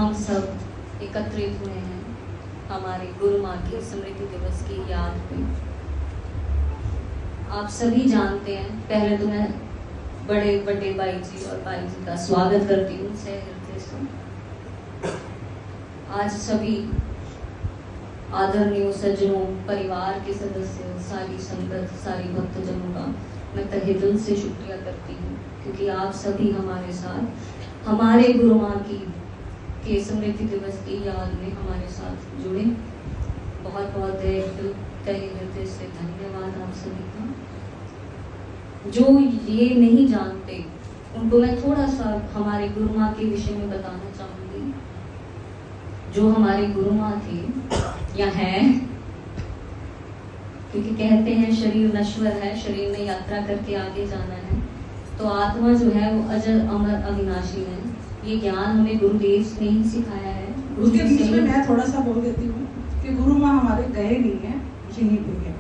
हम सब एकत्रित हुए हैं हमारी गुरु माँ के स्मृति दिवस की याद में। आप सभी जानते हैं, पहले तो मैं बड़े बड़े भाई जी और भाई जी का स्वागत करती हूँ हृदय से। आज सभी आदरणीय सज्जनों, परिवार के सदस्य, सारी संगत, सारी भक्तजनों का मैं तहे दिल से शुक्रिया करती हूँ, क्योंकि आप सभी हमारे साथ हमारे गुरु माँ के स्मृति दिवस की याद में हमारे साथ जुड़े। बहुत बहुत तहे हृदय से धन्यवाद आप सभी का। जो ये नहीं जानते उनको मैं थोड़ा सा हमारे गुरु माँ के विषय में बताना चाहूंगी। जो हमारे गुरु माँ थे या हैं, क्योंकि कहते हैं शरीर नश्वर है, शरीर में यात्रा करके आगे जाना है, तो आत्मा जो है वो अजर अमर अविनाशी है। ये ज्ञान हमें गुरुदेव ने ही सिखाया है। उसके बीच में मैं थोड़ा सा बोल देती हूँ कि गुरु माँ हमारे गए नहीं है, यहीं पे है।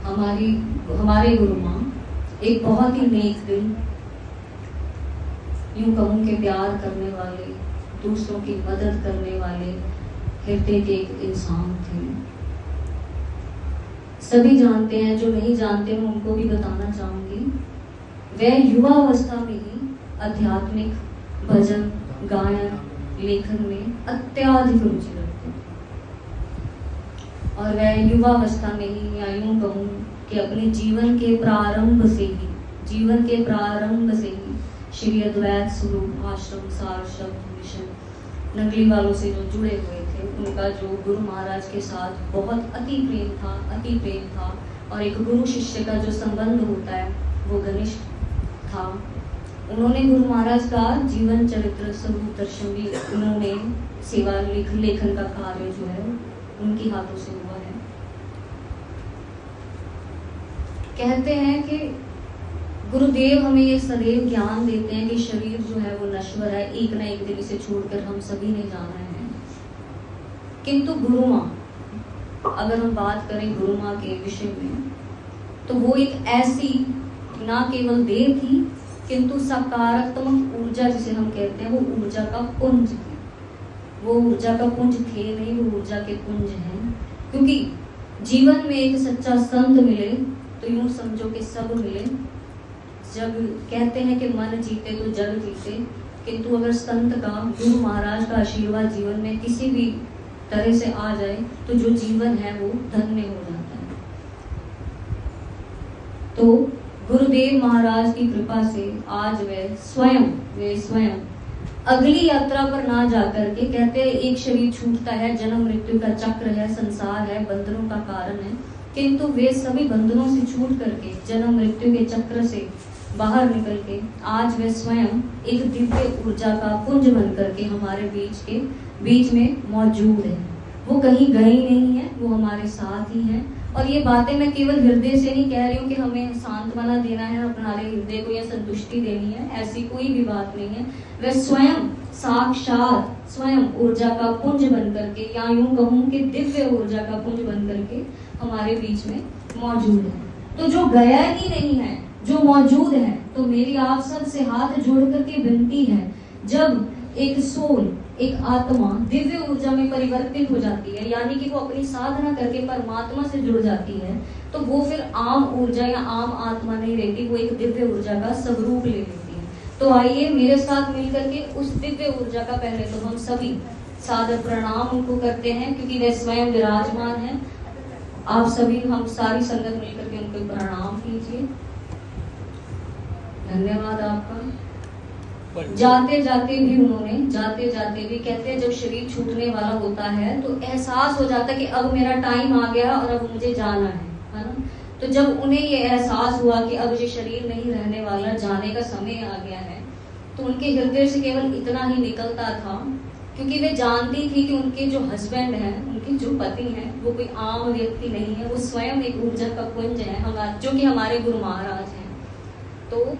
हमारे गुरु माँ एक बहुत ही नेक दिल, यूं कहूं कि प्यार करने वाले, दूसरों की मदद करने वाले हृदय के एक इंसान थे। सभी जानते हैं, जो नहीं जानते मैं उनको भी बताना चाहूंगी। वह युवा अवस्था में ही आध्यात्मिक, भजन, गायन, लेखन में अत्यधिक रुचि रखते और वह युवा अवस्था में ही, या यूं कहूं कि अपने जीवन के प्रारंभ से ही श्री अद्वैत स्वरूप आश्रम सार शब्द मिशन नगली वालों से जो जुड़े हुए थे, उनका जो गुरु महाराज के साथ बहुत अति प्रेम था और एक गुरु शिष्य का जो संबंध होता है वो घनिष्ठ था। उन्होंने गुरु महाराज का जीवन चरित्र स्वरूप दर्शन भी, उन्होंने सेवा लेखन का कार्य जो है उनके हाथों से हुआ है। कहते हैं कि गुरुदेव हमें ये सदैव ज्ञान देते हैं कि शरीर जो है वो नश्वर है, एक न एक दिन इसे छोड़कर हम सभी ने जाना है। किंतु गुरु माँ, अगर हम बात करें गुरु माँ के विषय में, तो वो एक ऐसी ना केवल देह थी, किंतु सकारात्मक ऊर्जा जिसे हम कहते हैं, वो ऊर्जा का पुंज थी। वो ऊर्जा का पुंज थे नहीं, वो ऊर्जा के पुंज हैं। क्योंकि जीवन में एक सच्चा संत मिले तो यूं समझो कि सब मिले। जब कहते हैं कि मन जीते तो जग जीते, किंतु अगर संत का, गुरु महाराज का आशीर्वाद जीवन में किसी भी तरह से आ जाए तो जो जीवन है वो धन्य हो जाता है। तो गुरुदेव महाराज की कृपा से आज वे स्वयं अगली यात्रा पर ना जाकर के, कहते हैं एक शरीर छूटता है, जन्म मृत्यु का चक्र है, संसार है, बंधनों का कारण है, किंतु वे सभी बंधनों से छूट करके, जन्म मृत्यु के चक्र से बाहर निकल के आज वे स्वयं एक दिव्य ऊर्जा का पुंज बन करके हमारे बीच में मौजूद है। वो कहीं गए नहीं है, वो हमारे साथ ही है। और ये बातें मैं केवल हृदय से नहीं कह रही हूँ कि हमें सांत्वना देना है हमारे हृदय को या संतुष्टि देनी है, ऐसी कोई भी बात नहीं है। वह स्वयं साक्षात स्वयं ऊर्जा का पुंज बन करके, या यूं कहूँ कि दिव्य ऊर्जा का पुंज बन करके हमारे बीच में मौजूद है। तो जो गया ही नहीं है, जो मौजूद है, तो मेरी आप सब से हाथ जोड़ करके विनती है, जब एक सोल, एक आत्मा दिव्य ऊर्जा में परिवर्तित हो जाती है, यानी कि वो अपनी साधना करके परमात्मा से जुड़ जाती है, तो वो फिर आम ऊर्जा या आम आत्मा नहीं रहती, वो एक दिव्य ऊर्जा का स्वरूप ले लेती है। तो आइए मेरे साथ मिलकर के उस दिव्य ऊर्जा का पहले तो हम सभी सादर प्रणाम उनको करते हैं, क्योंकि वे स्वयं विराजमान है। आप सभी, हम सारी संगत मिलकर के उनको प्रणाम कीजिए। धन्यवाद आपका। जाते जाते भी कहते हैं, जब शरीर छूटने वाला होता है तो एहसास हो जाता है कि अब मेरा टाइम आ गया और अब मुझे जाना है ना। तो जब उन्हें ये एहसास हुआ कि अब ये शरीर नहीं रहने वाला, जाने का समय आ गया है, तो उनके हृदय से केवल इतना ही निकलता था, क्योंकि वे जानती थी कि उनके जो हस्बैंड हैं, उनके जो पति हैं, वो कोई आम व्यक्ति नहीं है, वो स्वयं एक ऊर्जा का पुंज है, जो कि हमारे गुरु महाराज हैं। तो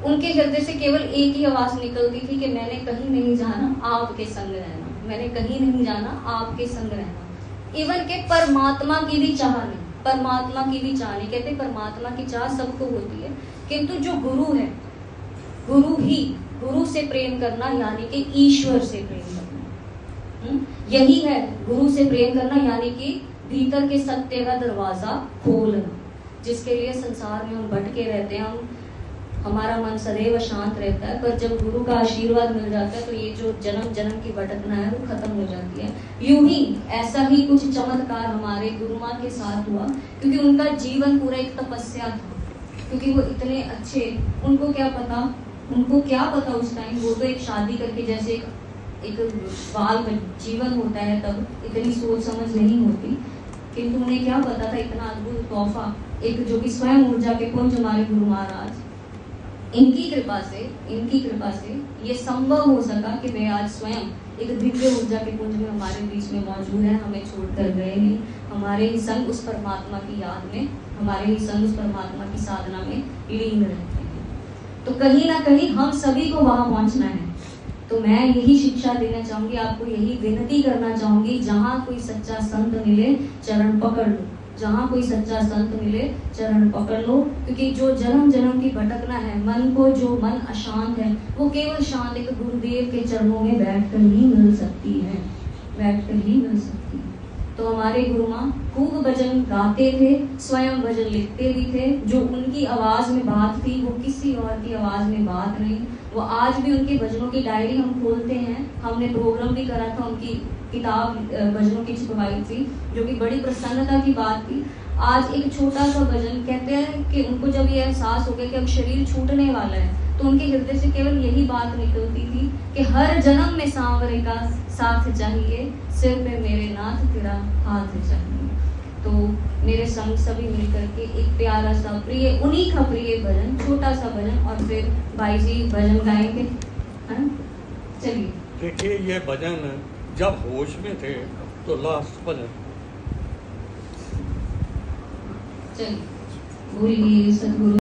उनके हृदय से केवल एक ही आवाज निकलती थी कि मैंने कहीं नहीं जाना, आपके संग रहना, मैंने कहीं नहीं जाना, आपके संग रहना। इवन के परमात्मा की भी चाह नहीं, कहते परमात्मा की चाह सबको होती है, किंतु जो गुरु है, गुरु ही गुरु से प्रेम करना यानी कि ईश्वर से प्रेम करना। यही है गुरु से प्रेम करना, यानी कि भीतर के सत्य का दरवाजा खोलना, जिसके लिए संसार में हम भटके रहते हैं। हमारा मन सदैव शांत रहता है, पर जब गुरु का आशीर्वाद मिल जाता है तो ये जो जन्म जन्म की भटकना है वो खत्म हो जाती है। यूं ही ऐसा ही कुछ चमत्कार हमारे गुरु माँ के साथ हुआ, क्योंकि उनका जीवन पूरा एक तपस्या था। क्योंकि वो इतने अच्छे, उनको क्या पता उस टाइम, वो तो एक शादी करके जैसे एक बाल जीवन होता है तब इतनी सोच समझ नहीं होती, किंतु उन्हें क्या पता था इतना अद्भुत तोहफा, एक जो कि स्वयं ऊर्जा के पुंज हमारे गुरु महाराज, इनकी कृपा से ये संभव हो सका कि वे आज स्वयं एक दिव्य ऊर्जा के पुंज में हमारे बीच में मौजूद है। हमें छोड़कर गए नहीं, हमारे ही संग उस परमात्मा की याद में, हमारे ही संग उस परमात्मा की साधना में लीन रहते हैं। तो कहीं ना कहीं हम सभी को वहां पहुंचना है। तो मैं यही शिक्षा देना चाहूंगी, आपको यही विनती करना चाहूंगी, जहां कोई सच्चा संत मिले चरण पकड़ लो, जहां कोई सच्चा संत मिले चरण पकड़ लो। क्योंकि जो जन्म जन्म की भटकना है, मन को जो मन अशांत है, वो केवल शांत एक गुरुदेव के चरणों में बैठकर ही मिल सकती है, तो हमारे गुरु माँ खूब भजन गाते थे, स्वयं भजन लिखते भी थे। जो उनकी आवाज में बात थी वो किसी और की आवाज में बात नहीं। वो आज भी उनके भजनों की डायरी हम खोलते हैं, हमने प्रोग्राम भी करा था, उनकी किताब भजनों की छपवाई थी, जो कि बड़ी प्रसन्नता की बात थी। आज एक छोटा सा भजन, कहते हैं कि उनको जब ये एहसास हो गया कि अब शरीर छूटने वाला है, तो उनके हृदय से केवल यही बात निकलती थी कि हर जन्म में सांवरे का साथ चाहिए, सिर पे मेरे नाथ तेरा हाथ चाहिए। तो मेरे संग सभी मिलकर के एक प्यारा सा प्रिय, उन्हीं का प्रिय भजन, छोटा सा भजन, और फिर भाई जी भजन गाएंगे। चलिए। देखिए, ये भजन जब होश में थे तो लास्ट भजन। चलिए, बोलिए सतगुरु।